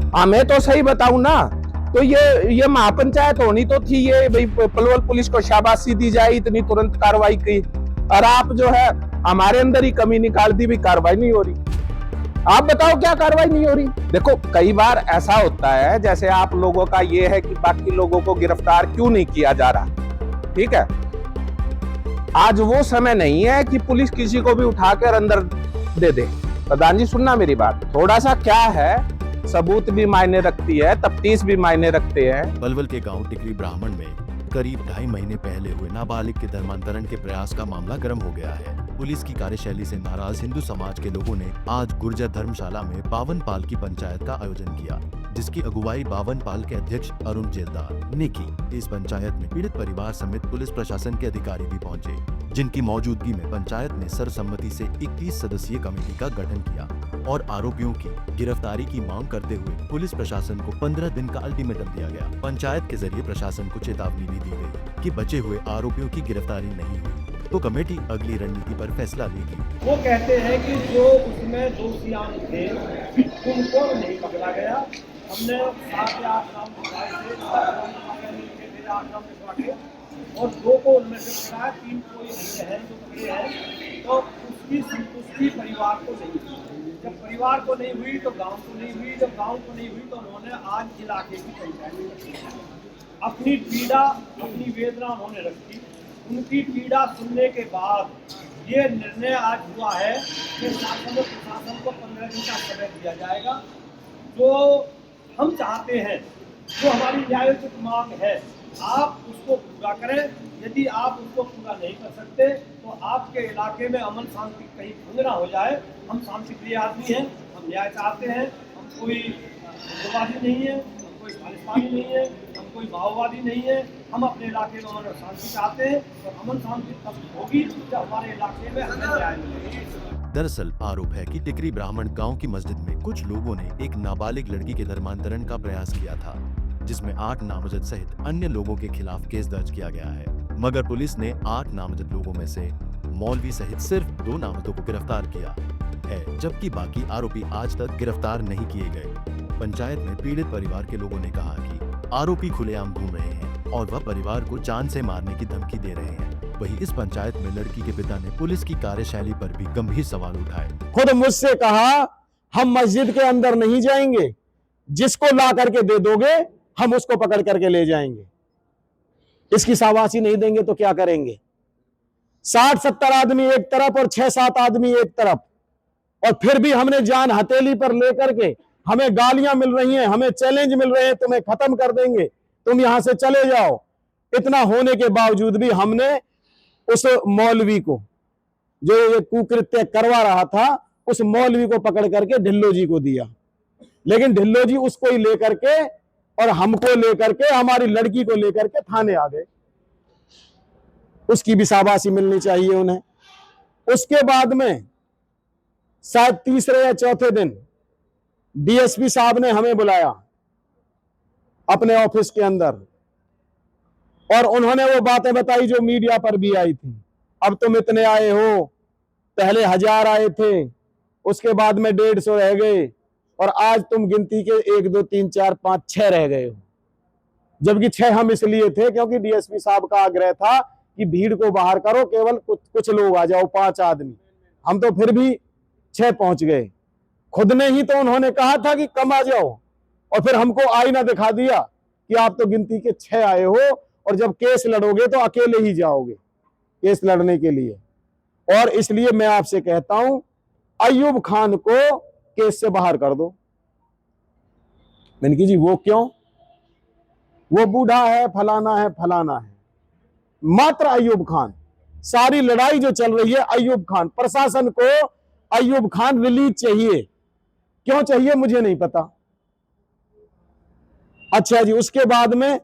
हाँ मैं तो सही बताऊं ना, तो ये महापंचायत होनी तो थी, ये भाई पलवल पुलिस को शाबाशी दी जाए, इतनी तुरंत कार्रवाई की। और आप जो है हमारे अंदर ही कमी निकाल दी, भी कार्रवाई नहीं हो रही। आप बताओ क्या कार्रवाई नहीं हो रही? देखो कई बार ऐसा होता है, जैसे आप लोगों का ये है कि बाकी लोगों को गिरफ्तार क्यों नहीं किया जा रहा, ठीक है। आज वो समय नहीं है कि पुलिस किसी को भी उठाकर अंदर दे दे। प्रधान जी सुनना मेरी बात, थोड़ा सा क्या है, सबूत भी मायने रखती है, तफ्तीश भी मायने रखते हैं। पलवल के गांव टिकरी ब्राह्मण में करीब 2.5 महीने पहले हुए नाबालिग के धर्मांतरण के प्रयास का मामला गर्म हो गया है। पुलिस की कार्यशैली से नाराज हिंदू समाज के लोगों ने आज गुर्जर धर्मशाला में बावनपाल की पंचायत का आयोजन किया, जिसकी अगुवाई बावनपाल के अध्यक्ष अरुण जेलदार ने की। इस पंचायत में पीड़ित परिवार समेत पुलिस प्रशासन के अधिकारी भी पहुंचे, जिनकी मौजूदगी में पंचायत ने सर्वसम्मति से 21 सदस्यीय कमेटी का गठन किया और आरोपियों की गिरफ्तारी की मांग करते हुए पुलिस प्रशासन को 15 दिन का अल्टीमेटम दिया गया। पंचायत के जरिए प्रशासन को चेतावनी भी दी गई कि बचे हुए आरोपियों की गिरफ्तारी नहीं हुई तो कमेटी अगली रणनीति पर फैसला लेगी। वो कहते हैं कि जो उसमें दोषियां थे उनको नहीं पकड़ा गया। हमने 7 या 8 नाम लिखवाए और 2 को उनमें से पकड़ा, 3 कोई ऐसे हैं जो पकड़े हैं, तो उसकी संतुष्टि परिवार को नहीं हुई। जब परिवार को नहीं हुई तो गांव को नहीं हुई, जब गांव को नहीं हुई तो उन्होंने आज इलाके की पंचायत अपनी पीड़ा, अपनी वेदना उन्होंने रखी। उनकी पीड़ा सुनने के बाद ये निर्णय आज हुआ है कि शासन और प्रशासन को 15 दिन का समय दिया जाएगा। जो हम चाहते हैं, जो हमारी न्यायोचित मांग है, आप उसको पूरा करें। यदि आप उसको पूरा नहीं कर सकते तो आपके इलाके में अमन शांति कहीं भंग ना हो जाए। हम शांति प्रिय आदमी हैं, हम न्याय चाहते हैं, हम कोई उग्रवादी नहीं है, हम कोई खालिस्तानी नहीं है, हम कोई माओवादी नहीं है। हम अपने इलाके में अमन और शांति चाहते हैं और अमन शांति तब होगी जब हमारे इलाके में हमें न्याय मिलेगा। दरअसल आरोप है कि टिकरी ब्राह्मण गांव की मस्जिद में कुछ लोगों ने एक नाबालिग लड़की के धर्मांतरण का प्रयास किया था, जिसमें 8 नामजद सहित अन्य लोगों के खिलाफ केस दर्ज किया गया है। मगर पुलिस ने 8 नामजद लोगों में से मौलवी सहित सिर्फ 2 नामजदों को गिरफ्तार किया है, जबकि बाकी आरोपी आज तक गिरफ्तार नहीं किए गए। पंचायत में पीड़ित परिवार के लोगों ने कहा कि आरोपी खुलेआम घूम रहे हैं और वह परिवार को जान से मारने की धमकी दे रहे हैं। वहीं इस पंचायत में लड़की के पिता ने पुलिस की कार्यशैली पर भी गंभीर सवाल उठाए। खुद मुझसे कहा हम मस्जिद के अंदर नहीं जाएंगे, जिसको ला करके दे दोगे हम उसको पकड़ करके ले जाएंगे। इसकी शाबाशी नहीं देंगे तो क्या करेंगे? 60-70 आदमी एक तरफ और 6-7 आदमी एक तरफ, और फिर भी हमने जान हथेली पर लेकर के, हमें गालियां मिल रही हैं, हमें चैलेंज मिल रहे हैं, तुम्हें खत्म कर देंगे, तुम यहां से चले जाओ। इतना होने के बावजूद भी हमने उस मौलवी को, जो ये कुकृत्य करवा रहा था, उस मौलवी को पकड़ करके ढिल्लो जी को दिया। लेकिन ढिल्लो जी उसको ही लेकर के और हमको लेकर के, हमारी लड़की को लेकर के थाने आ गए। उसकी भी शाबाशी मिलनी चाहिए उन्हें। उसके बाद में शायद तीसरे या चौथे दिन डीएसपी साहब ने हमें बुलाया अपने ऑफिस के अंदर और उन्होंने वो बातें बताई जो मीडिया पर भी आई थी। अब तुम इतने आए हो, पहले 1000 आए थे, उसके बाद में 150 रह गए और आज तुम गिनती के 1 2 3 4 5 6 रह गए हो। जबकि 6 हम इसलिए थे क्योंकि डीएसपी साहब का आग्रह था कि भीड़ को बाहर करो, केवल कुछ लोग आ जाओ, 5 आदमी। हम तो फिर भी 6 पहुंच गए। खुद ने ही तो उन्होंने कहा था कि कम आ जाओ, और फिर हमको आईना दिखा दिया कि आप तो गिनती के 6 आए हो और जब केस लड़ोगे तो अकेले ही जाओगे केस लड़ने के लिए। और इसलिए मैं आपसे कहता हूं, अय्यूब खान को केस से बाहर कर दो। मैंने कहा जी वो क्यों? वो बूढ़ा है, फलाना है, फलाना है। मात्र अय्यूब खान, सारी लड़ाई जो चल रही है अय्यूब खान, प्रशासन को अय्यूब खान रिलीज चाहिए। क्यों चाहिए मुझे नहीं पता। अच्छा जी, उसके बाद में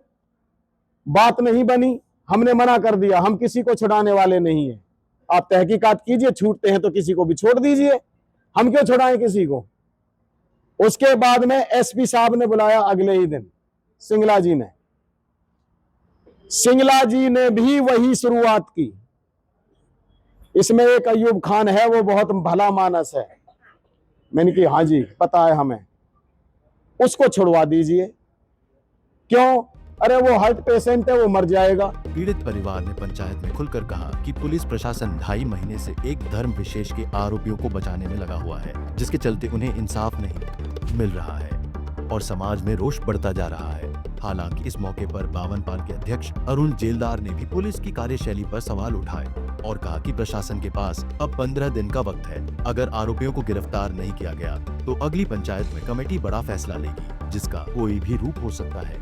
बात नहीं बनी, हमने मना कर दिया, हम किसी को छुड़ाने वाले नहीं हैं। आप तहकीकात कीजिए, छूटते हैं तो किसी को भी छोड़ दीजिए, हम क्यों छुड़ाएं किसी को। उसके बाद में एसपी साहब ने बुलाया अगले ही दिन, सिंगला जी ने भी वही शुरुआत की। इसमें एक अय्यूब खान है, वो बहुत भला मानस है। मैंने कहा हाँ जी पता है हमें। उसको छुड़वा दीजिए। क्यों? अरे वो हार्ट पेशेंट है, वो मर जाएगा। पीड़ित परिवार ने पंचायत में खुलकर कहा कि पुलिस प्रशासन 2.5 महीने से एक धर्म विशेष के आरोपियों को बचाने में लगा हुआ है, जिसके चलते उन्हें इंसाफ नहीं मिल रहा है और समाज में रोष बढ़ता जा रहा है। हालांकि इस मौके पर बावनपाल के अध्यक्ष अरुण जेलदार ने भी पुलिस की कार्यशैली पर सवाल उठाए और कहा कि प्रशासन के पास अब 15 दिन का वक्त है। अगर आरोपियों को गिरफ्तार नहीं किया गया तो अगली पंचायत में कमेटी बड़ा फैसला लेगी, जिसका कोई भी रूप हो सकता है।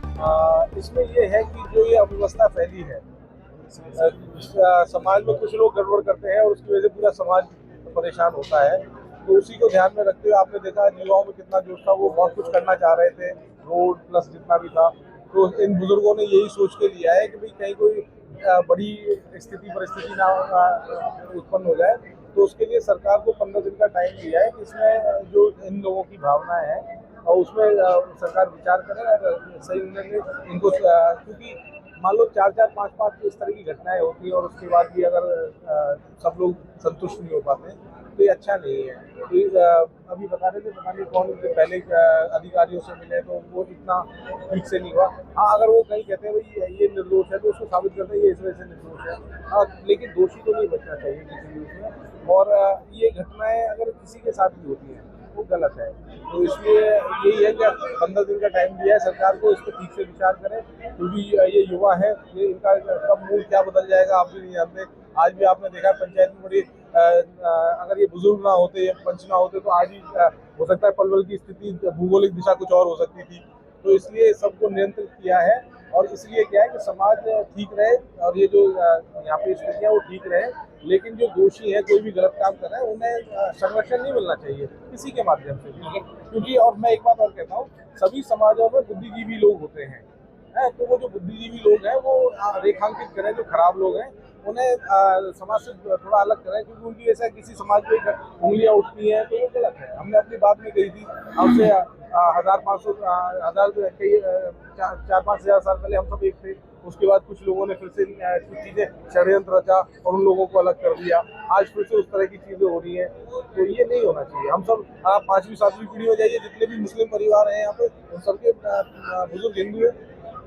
इसमें ये है कि जो ये अव्यवस्था फैली है, समाज में कुछ लोग गड़बड़ करते हैं और उसकी वजह से पूरा समाज परेशान होता है। तो उसी को ध्यान में रखते हुए आपने देखा युवाओं में कितना जोश था, वो बहुत कुछ करना चाह रहे थे, रोड प्लस जितना भी था। तो इन बुजुर्गों ने यही सोच के लिया है कि भाई कहीं कोई बड़ी परिस्थिति ना उत्पन्न हो जाए, तो उसके लिए सरकार को 15 दिन का टाइम दिया है कि इसमें जो इन लोगों की भावनाएं हैं और उसमें सरकार विचार करे और सही निर्णय इनको, क्योंकि मान लो 4-4, 5-5 इस तरह की घटनाएं होती है और उसके बाद भी अगर सब लोग संतुष्ट नहीं हो पाते तो ये अच्छा नहीं है। तो अभी बता रहे थे पता नहीं कौन पहले अधिकारियों से मिले तो वो इतना ठीक से नहीं हुआ। हाँ, अगर वो कहीं कहते हैं भाई ये निर्दोष है तो उसको साबित करते हैं ये इस वजह से निर्दोष है। हाँ, लेकिन दोषी तो नहीं बचना चाहिए किसी भी उसमें। और ये घटनाएं अगर किसी के साथ भी होती हैं वो गलत है। तो इसलिए यही है कि 15 दिन का टाइम दिया है सरकार को, इस पर ठीक से विचार करें, क्योंकि ये युवा है, ये इनका कब मूड क्या बदल जाएगा आप भी नहीं जानते। आज भी आपने देखा पंचायत में बड़ी अगर ये बुजुर्ग ना होते या पंच ना होते तो आज ही हो सकता है पलवल की स्थिति भूगोलिक दिशा कुछ और हो सकती थी। तो इसलिए सबको नियंत्रित किया है और इसलिए क्या है कि समाज ठीक रहे और ये जो यहाँ पे स्थितियाँ वो ठीक रहे। लेकिन जो दोषी है, कोई भी गलत काम कर रहा है, उन्हें संरक्षण नहीं मिलना चाहिए किसी के माध्यम से भी। क्योंकि और मैं एक बात और कहता हूँ, सभी समाजों में बुद्धिजीवी लोग होते हैं, तो वो जो बुद्धिजीवी लोग हैं वो रेखांकित करें, जो खराब लोग हैं उन्हें समाज से थोड़ा अलग करें, क्योंकि उनकी ऐसा किसी समाज में उंगलियां उठती हैं तो वो गलत है। हमने अपनी बात में कही थी, हमसे 4-5 हजार साल पहले हम सब एक थे, उसके बाद कुछ लोगों ने फिर से कुछ चीजें षड्यंत्र रचा और उन लोगों को अलग कर दिया। आज फिर से उस तरह की चीजें हो रही हैं, तो ये नहीं होना चाहिए। हम सब 5वीं 7वीं पीढ़ी में जाइए, जितने भी मुस्लिम परिवार हैं यहाँ पे उन सबके बुजुर्ग हिंदू हैं,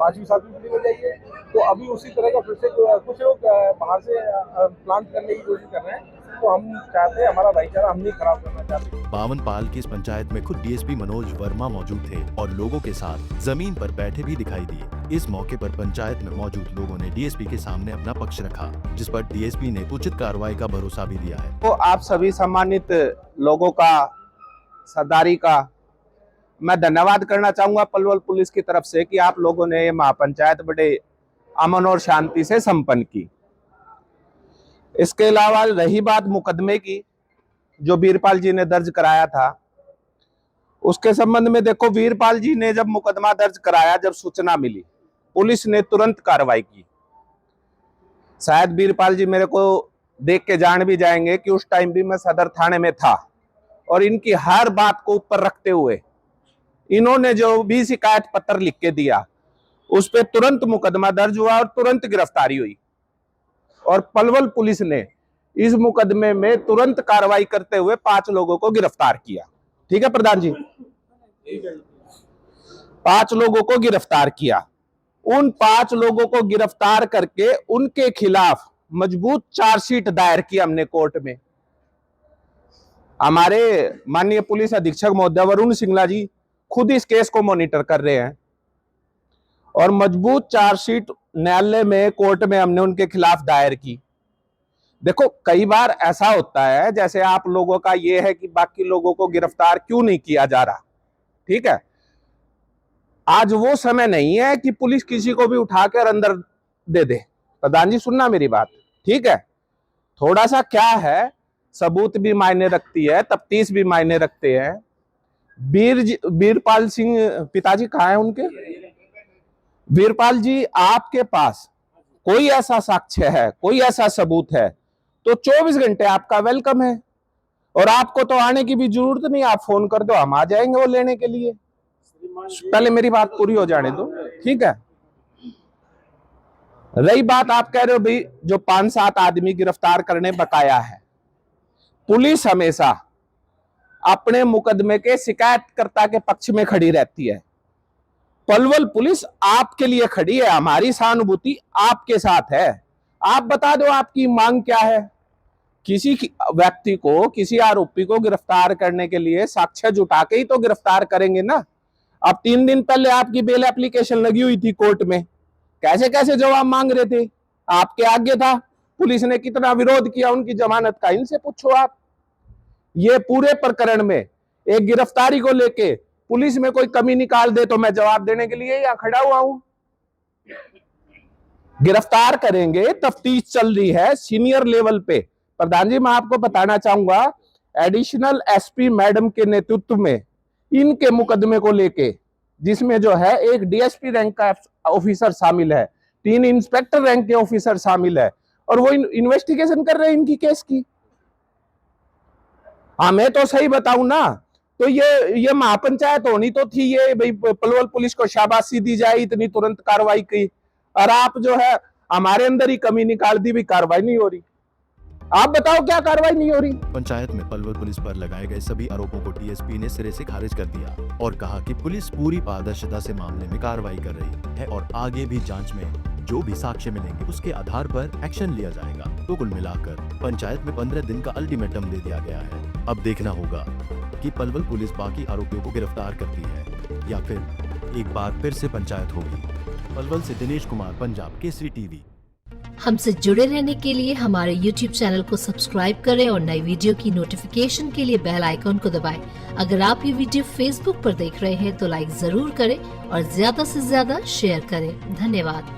5वीं 7वीं पीढ़ी में जाइए तो अभी उसी तरह का फिर से कुछ लोग बाहर से प्लांट करने की कोशिश कर रहे हैं। तो हम चाहते हैं हमारा भाईचारा हम नहीं खराब करना चाहते। बावनपाल की इस पंचायत में खुद डीएसपी मनोज वर्मा मौजूद थे और लोगों के साथ जमीन पर बैठे भी दिखाई दिए। इस मौके पर पंचायत में मौजूद लोगों ने डीएसपी के सामने अपना पक्ष रखा, जिस पर डीएसपी ने उचित कार्रवाई का भरोसा भी दिया है। तो आप सभी सम्मानित लोगों का, सरदारी का मैं धन्यवाद करना चाहूंगा पलवल पुलिस की तरफ से कि आप लोगों ने ये महापंचायत बड़े अमन और शांति से संपन्न की। इसके अलावा रही बात मुकदमे की जो वीरपाल जी ने दर्ज कराया था, उसके संबंध में देखो, वीरपाल जी ने जब मुकदमा दर्ज कराया, जब सूचना मिली, पुलिस ने तुरंत कार्रवाई की। शायद वीरपाल जी मेरे को देख के जान भी जाएंगे कि उस टाइम भी मैं सदर थाने में था और इनकी हर बात को ऊपर रखते हुए इन्होंने जो भी शिकायत पत्र लिख के दिया उस पर तुरंत मुकदमा दर्ज हुआ और तुरंत गिरफ्तारी हुई। और पलवल पुलिस ने इस मुकदमे में तुरंत कार्रवाई करते हुए 5 लोगों को गिरफ्तार किया। ठीक है प्रधान जी, 5 लोगों को गिरफ्तार किया। उन 5 लोगों को गिरफ्तार करके उनके खिलाफ मजबूत चार्जशीट दायर की हमने कोर्ट में। हमारे माननीय पुलिस अधीक्षक महोदय वरुण सिंगला जी खुद इस केस को मॉनिटर कर रहे हैं और मजबूत चार्जशीट न्यायालय में, कोर्ट में हमने उनके खिलाफ दायर की। देखो, कई बार ऐसा होता है, जैसे आप लोगों का ये है कि बाकी लोगों को गिरफ्तार क्यों नहीं किया जा रहा। ठीक है, आज वो समय नहीं है कि पुलिस किसी को भी उठाकर अंदर दे दे। प्रधान जी सुनना मेरी बात, ठीक है? थोड़ा सा क्या है, सबूत भी मायने रखती है, तफ्तीश भी मायने रखते हैं। वीरपाल सिंह पिताजी कहाँ हैं उनके? वीरपाल जी, आपके पास कोई ऐसा साक्ष्य है, कोई ऐसा सबूत है तो 24 घंटे आपका वेलकम है और आपको तो आने की भी जरूरत नहीं। आप फोन कर दो, हम आ जाएंगे वो लेने के लिए। पहले मेरी बात पूरी हो जाने दो, ठीक है? रही बात आप कह रहे हो भाई जो 5-7 आदमी गिरफ्तार करने बकाया है, पुलिस हमेशा अपने मुकदमे के शिकायतकर्ता के पक्ष में खड़ी रहती है। पलवल पुलिस आपके लिए खड़ी है, हमारी सहानुभूति आपके साथ है। आप बता दो आपकी मांग क्या है। किसी व्यक्ति को, किसी आरोपी को गिरफ्तार करने के लिए साक्ष्य जुटा के ही तो गिरफ्तार करेंगे ना। अब 3 दिन पहले आपकी बेल एप्लीकेशन लगी हुई थी कोर्ट में, कैसे कैसे जवाब मांग रहे थे, आपके आगे था। पुलिस ने कितना विरोध किया उनकी जमानत का, इनसे पूछो आप। ये पूरे प्रकरण में एक गिरफ्तारी को लेके पुलिस में कोई कमी निकाल दे तो मैं जवाब देने के लिए यहां खड़ा हुआ हूं। गिरफ्तार करेंगे, तफ्तीश चल रही है सीनियर लेवल पे। प्रधान जी, मैं आपको बताना चाहूंगा, एडिशनल एसपी मैडम के नेतृत्व में इनके मुकदमे को लेके, जिसमें जो है एक डीएसपी रैंक का ऑफिसर शामिल है, 3 इंस्पेक्टर रैंक के ऑफिसर शामिल है, और वो इन्वेस्टिगेशन कर रहे हैं इनकी केस की। हाँ, मैं तो सही बताऊं ना, तो ये महापंचायत होनी तो थी, ये भाई पलवल पुलिस को शाबाशी दी जाए, इतनी तुरंत कार्रवाई की, और आप जो है हमारे अंदर ही कमी निकाल दी, भी कार्रवाई नहीं हो रही। आप बताओ क्या कार्रवाई नहीं हो रही। पंचायत में पलवल पुलिस पर लगाए गए सभी आरोपों को डीएसपी ने सिरे से खारिज कर दिया और कहा कि पुलिस पूरी पारदर्शिता से मामले में कार्रवाई कर रही है और आगे भी जांच में जो भी साक्ष्य मिलेंगे उसके आधार पर एक्शन लिया जाएगा। तो कुल मिलाकर पंचायत में 15 दिन का अल्टीमेटम दे दिया गया है। अब देखना होगा कि पलवल पुलिस बाकी आरोपियों को गिरफ्तार करती है या फिर एक बार फिर से पंचायत होगी। पलवल से दिनेश कुमार, पंजाब केसरी टीवी। हमसे जुड़े रहने के लिए हमारे YouTube चैनल को सब्सक्राइब करें और नई वीडियो की नोटिफिकेशन के लिए बेल आइकॉन को दबाएं। अगर आप ये वीडियो Facebook पर देख रहे हैं तो लाइक जरूर करें और ज्यादा से ज्यादा शेयर करें। धन्यवाद।